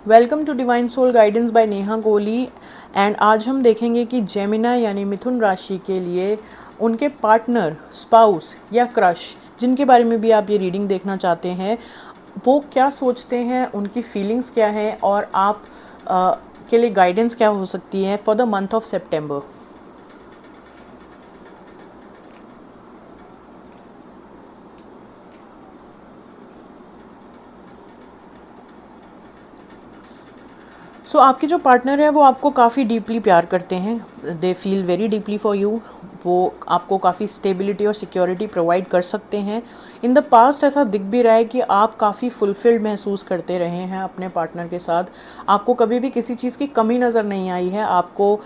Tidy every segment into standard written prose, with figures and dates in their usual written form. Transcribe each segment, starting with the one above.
Welcome to divine soul guidance by Neha Kohli. एंड आज हम देखेंगे कि जेमिनी यानी मिथुन राशि के लिए उनके पार्टनर, स्पाउस या क्रश, जिनके बारे में भी आप ये रीडिंग देखना चाहते हैं, वो क्या सोचते हैं, उनकी फीलिंग्स क्या हैं और आप के लिए गाइडेंस क्या हो सकती है फॉर द मंथ ऑफ सितंबर। सो आपके जो पार्टनर है वो आपको काफ़ी डीपली प्यार करते हैं। They feel very deeply for you. वो आपको काफ़ी स्टेबिलिटी और सिक्योरिटी प्रोवाइड कर सकते हैं। इन द पास्ट ऐसा दिख भी रहा है कि आप काफ़ी फुलफिल्ड महसूस करते रहे हैं अपने पार्टनर के साथ। आपको कभी भी किसी चीज़ की कमी नज़र नहीं आई है। आपको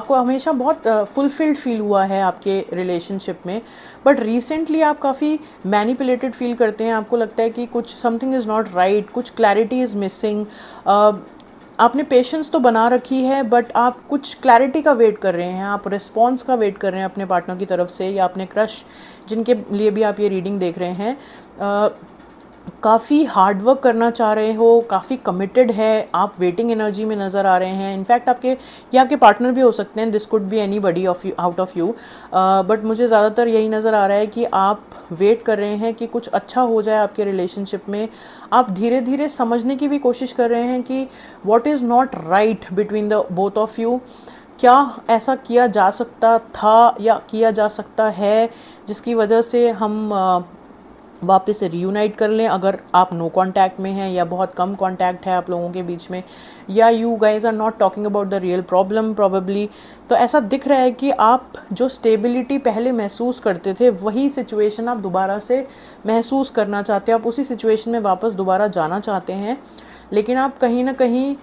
हमेशा बहुत फुलफिल्ड फील हुआ है आपके रिलेशनशिप में। बट रिसेंटली आप काफ़ी मैनिपुलेटेड फील करते हैं। आपको लगता है कि कुछ समथिंग इज़ नॉट राइट, कुछ क्लैरिटी इज़ मिसिंग। आपने पेशेंस तो बना रखी है बट आप कुछ क्लैरिटी का वेट कर रहे हैं, आप रिस्पॉन्स का वेट कर रहे हैं अपने पार्टनर की तरफ से या अपने क्रश जिनके लिए भी आप ये रीडिंग देख रहे हैं। काफ़ी हार्ड वर्क करना चाह रहे हो, काफ़ी कमिटेड है, आप वेटिंग एनर्जी में नज़र आ रहे हैं। इनफैक्ट आपके पार्टनर भी हो सकते हैं, this could be any buddy of you, out of you. But मुझे ज़्यादातर यही नज़र आ रहा है कि आप वेट कर रहे हैं कि कुछ अच्छा हो जाए आपके रिलेशनशिप में। आप धीरे धीरे समझने की भी कोशिश कर रहे हैं कि what is not right between the both of you. क्या ऐसा किया जा सकता था या किया जा सकता है जिसकी वजह से हम वापस से रीयूनाइट कर लें, अगर आप नो कांटेक्ट में हैं या बहुत कम कांटेक्ट है आप लोगों के बीच में, या you guys are not talking about the real problem probably. तो ऐसा दिख रहा है कि आप जो स्टेबिलिटी पहले महसूस करते थे वही सिचुएशन आप दोबारा से महसूस करना चाहते हैं। आप उसी सिचुएशन में वापस दोबारा जाना चाहते हैं, लेकिन आप कहीं ना कहीं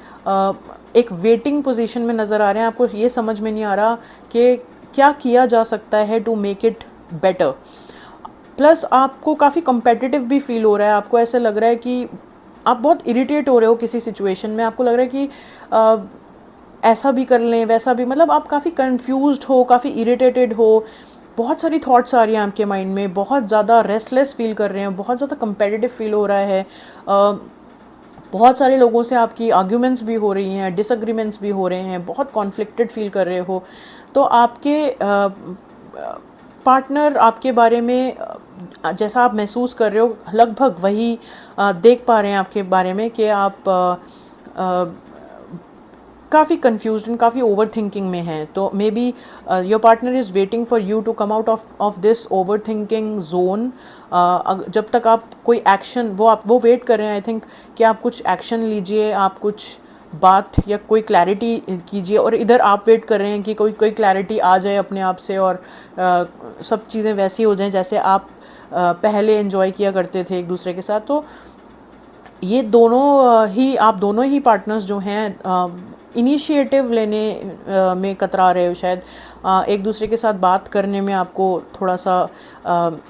एक वेटिंग पोजीशन में नज़र आ रहे हैं। आपको ये समझ में नहीं आ रहा कि क्या किया जा सकता है to make it better. Plus आपको काफ़ी कम्पेटिटिव भी फील हो रहा है। आपको ऐसा लग रहा है कि आप बहुत इरिटेट हो रहे हो किसी सिचुएशन में। आपको लग रहा है कि ऐसा भी कर लें, वैसा भी, मतलब आप काफ़ी कंफ्यूज्ड हो, काफ़ी इरिटेटेड हो। बहुत सारी थॉट्स आ रही हैं आपके माइंड में, बहुत ज़्यादा रेस्टलेस फील कर रहे हैं, बहुत ज़्यादा कम्पेटिटिव फील हो रहा है। बहुत सारे लोगों से आपकी आर्ग्यूमेंट्स भी हो रही हैं, डिसएग्रीमेंट्स भी हो रहे हैं, बहुत कॉन्फ्लिक्टेड फील कर रहे हो। तो आपके पार्टनर आपके बारे में जैसा आप महसूस कर रहे हो लगभग वही देख पा रहे हैं आपके बारे में कि आप काफ़ी कन्फ्यूज्ड एंड काफ़ी ओवर थिंकिंग में हैं। तो maybe your partner is waiting for you to come out of this over thinking zone. जब तक आप कोई एक्शन, वो वेट कर रहे हैं आई थिंक कि आप कुछ एक्शन लीजिए, आप कुछ बात या कोई क्लैरिटी कीजिए। और इधर आप वेट कर रहे हैं कि कोई क्लैरिटी आ जाए अपने आप से और सब चीज़ें वैसी हो जाएं जैसे आप पहले एंजॉय किया करते थे एक दूसरे के साथ। तो ये आप दोनों ही पार्टनर्स जो हैं इनिशिएटिव लेने में कतरा रहे हो शायद। एक दूसरे के साथ बात करने में आपको थोड़ा सा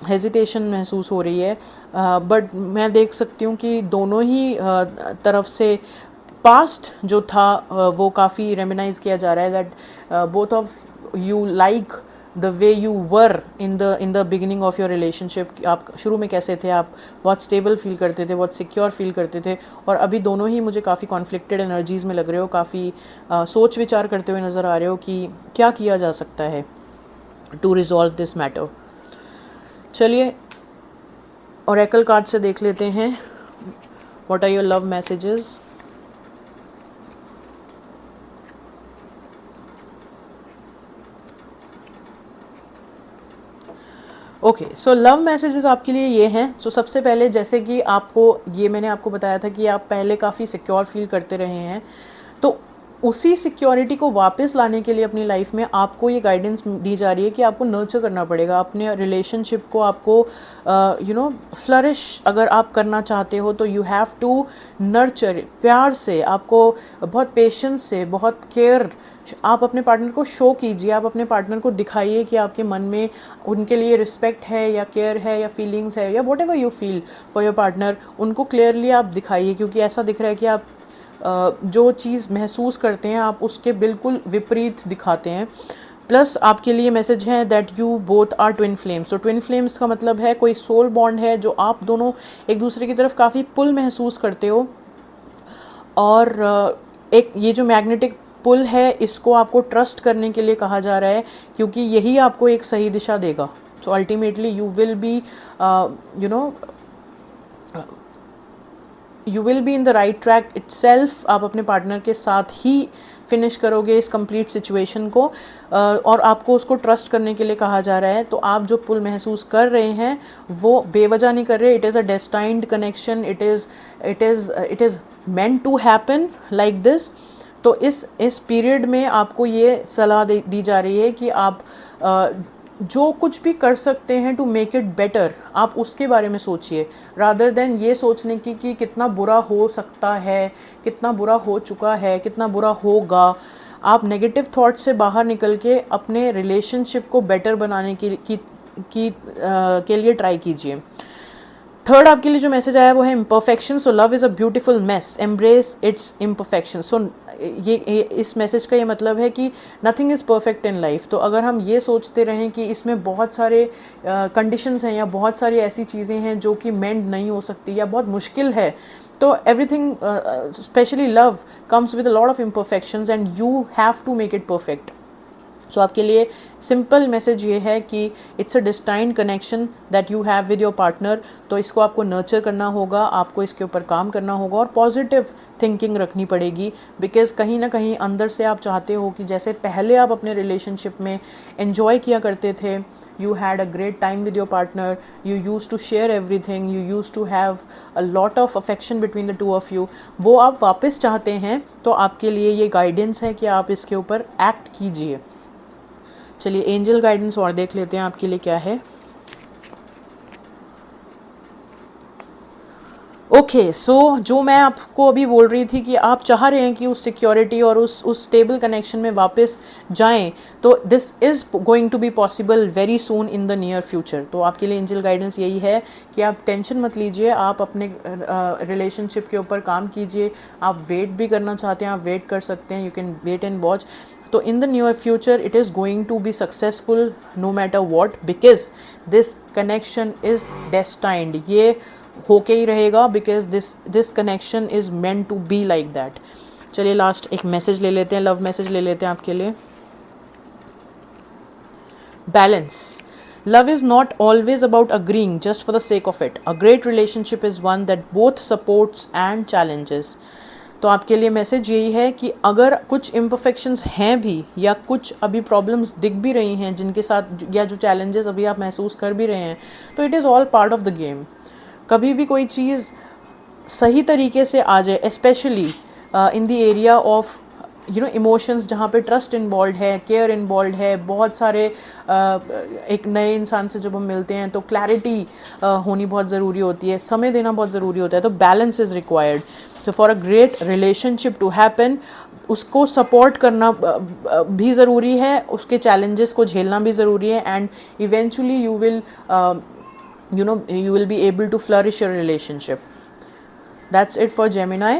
हेजिटेशन महसूस हो रही है। बट मैं देख सकती हूँ कि दोनों ही तरफ से पास्ट जो था वो काफ़ी रेमिनाइज किया जा रहा है। That both of you like the way you were in the beginning of your relationship. आप शुरू में कैसे थे, आप बहुत स्टेबल फील करते थे, बहुत सिक्योर फील करते थे, और अभी दोनों ही मुझे काफ़ी कॉन्फ्लिक्टेड एनर्जीज़ में लग रहे हो, काफ़ी सोच विचार करते हुए नज़र आ रहे हो कि क्या किया जा सकता है टू रिजॉल्व दिस मैटर। चलिए ओरेकल कार्ड से देख लेते हैं what are your love messages. Okay, so love messages आपके लिए ये हैं। सो सबसे पहले, जैसे कि मैंने आपको बताया था कि आप पहले काफ़ी सिक्योर फील करते रहे हैं, तो उसी सिक्योरिटी को वापस लाने के लिए अपनी लाइफ में आपको ये गाइडेंस दी जा रही है कि आपको नर्चर करना पड़ेगा अपने रिलेशनशिप को। आपको फ्लरिश अगर आप करना चाहते हो तो यू हैव टू नर्चर, प्यार से, आपको बहुत पेशेंस से, बहुत केयर आप अपने पार्टनर को शो कीजिए। आप अपने पार्टनर को दिखाइए कि आपके मन में उनके लिए रिस्पेक्ट है या केयर है या फीलिंग्स है या what ever you feel for your partner, उनको क्लियरली आप दिखाइए। क्योंकि ऐसा दिख रहा है कि आप जो चीज़ महसूस करते हैं आप उसके बिल्कुल विपरीत दिखाते हैं। प्लस आपके लिए मैसेज है that you both are twin flames. तो ट्विन फ्लेम्स का मतलब है कोई सोल बॉन्ड है जो आप दोनों एक दूसरे की तरफ काफ़ी पुल महसूस करते हो, और एक ये जो मैग्नेटिक पुल है इसको आपको ट्रस्ट करने के लिए कहा जा रहा है, क्योंकि यही आपको एक सही दिशा देगा। So ultimately you will be you know you will be in the right track itself. आप अपने पार्टनर के साथ ही फिनिश करोगे इस कंप्लीट सिचुएशन को, और आपको उसको ट्रस्ट करने के लिए कहा जा रहा है। तो आप जो पुल महसूस कर रहे हैं वो बेवजह नहीं कर रहे, it is a destined connection, it is meant to happen like this. तो इस पीरियड में आपको ये सलाह दी जा रही है कि आप जो कुछ भी कर सकते हैं टू मेक इट बेटर, आप उसके बारे में सोचिए, रादर देन ये सोचने की कि कितना बुरा हो सकता है, कितना बुरा हो चुका है, कितना बुरा होगा। आप नेगेटिव थॉट से बाहर निकल के अपने रिलेशनशिप को बेटर बनाने के लिए ट्राई कीजिए। थर्ड आपके लिए जो मैसेज आया वो है imperfection. So love is a beautiful mess, embrace its imperfection. So ये इस मैसेज का ये मतलब है कि nothing is perfect in life. तो अगर हम ये सोचते रहें कि इसमें बहुत सारे कंडीशंस हैं या बहुत सारी ऐसी चीज़ें हैं जो कि मेंड नहीं हो सकती या बहुत मुश्किल है, तो everything specially love comes with a lot of imperfections and you have to make it perfect. So आपके लिए सिंपल मैसेज ये है कि it's a destined connection that you have with your partner. तो इसको आपको नर्चर करना होगा, आपको इसके ऊपर काम करना होगा और पॉजिटिव थिंकिंग रखनी पड़ेगी, बिकॉज कहीं ना कहीं अंदर से आप चाहते हो कि जैसे पहले आप अपने रिलेशनशिप में एन्जॉय किया करते थे, you had a great time with your partner, you used to share everything, you used to have a lot of affection between the two of you, वो आप वापस चाहते हैं। तो आपके लिए ये गाइडेंस है कि आप इसके ऊपर एक्ट कीजिए। चलिए एंजल गाइडेंस और देख लेते हैं आपके लिए क्या है। ओके, सो जो मैं आपको अभी बोल रही थी कि आप चाह रहे हैं कि उस सिक्योरिटी और उस स्टेबल कनेक्शन में वापस जाएं, तो this is going to be possible very soon in the near future. तो आपके लिए एंजल गाइडेंस यही है कि आप टेंशन मत लीजिए, आप अपने रिलेशनशिप के ऊपर काम कीजिए। आप वेट भी करना चाहते हैं, आप वेट कर सकते हैं, you can wait and watch. तो in the near future it is going to be successful no matter what, because this connection is destined. ये होके ही रहेगा, because this connection is meant to be like that. चलिए last एक message ले लेते हैं, लव मैसेज ले लेते हैं आपके लिए। Balance. Love is not always about agreeing just for the sake of it. A great relationship is one that both supports and challenges. तो आपके लिए मैसेज यही है कि अगर कुछ imperfections हैं भी या कुछ अभी प्रॉब्लम्स दिख भी रही हैं जिनके साथ, या जो challenges अभी आप महसूस कर भी रहे हैं, तो it is all part of the game. कभी भी कोई चीज़ सही तरीके से आ जाए, specially in the area of emotions, जहाँ पे ट्रस्ट इन्वॉल्व है, केयर इन्वॉल्व है, बहुत सारे एक नए इंसान से जब हम मिलते हैं तो क्लैरिटी होनी बहुत ज़रूरी होती है, समय देना बहुत ज़रूरी होता है। तो बैलेंस इज़ रिक्वायर्ड। तो for a great relationship to happen, उसको सपोर्ट करना भी ज़रूरी है, उसके चैलेंजेस को झेलना भी ज़रूरी है, and eventually you will you will be able to flourish your relationship. That's it for Gemini.